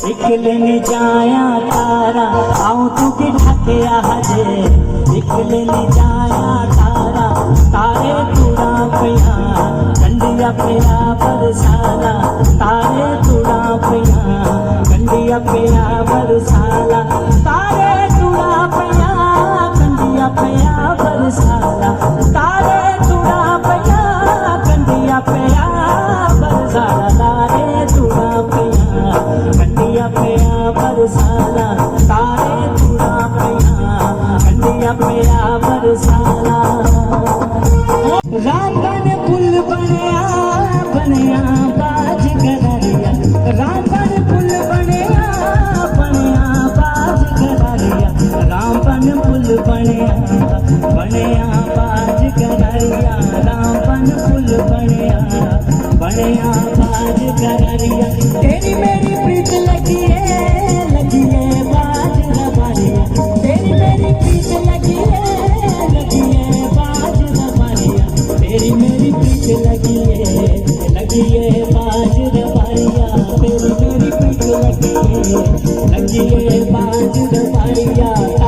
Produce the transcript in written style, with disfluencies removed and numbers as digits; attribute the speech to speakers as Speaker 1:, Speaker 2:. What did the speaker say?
Speaker 1: निकलने जाया तारा आऊं तुझे ढके आजे निकलने जाया तारा तारे तुड़ा पिया कंडिया पिया बरसाला तारे तुड़ा पिया कंडिया पिया बरसाला तारे तुड़ा पिया कंडिया पिया बरसाला तारे तुड़ा पिया कंडिया पिया बरसाला तारे तुड़ा पिया कंडिया पिया बरसाला तारे तुड़ा पिया कंडिया पिया बरसाला रामबन पुल बनया बनया बाज गरारिया रामबन पुल बनया बनया बाज गरारिया रामबन पुल बनया बनया बाज गरारिया रामबन पुल बनया बनया बाज गरारिया तेरी मेरी प्रीत लगी है बाज गरारिया तेरी मेरी प्रीत लगी है बाज गरारिया तेरी मेरी प्रीत लगी है बाज गरारिया तेरी मेरी प्रीत लगी है बाज गरारिया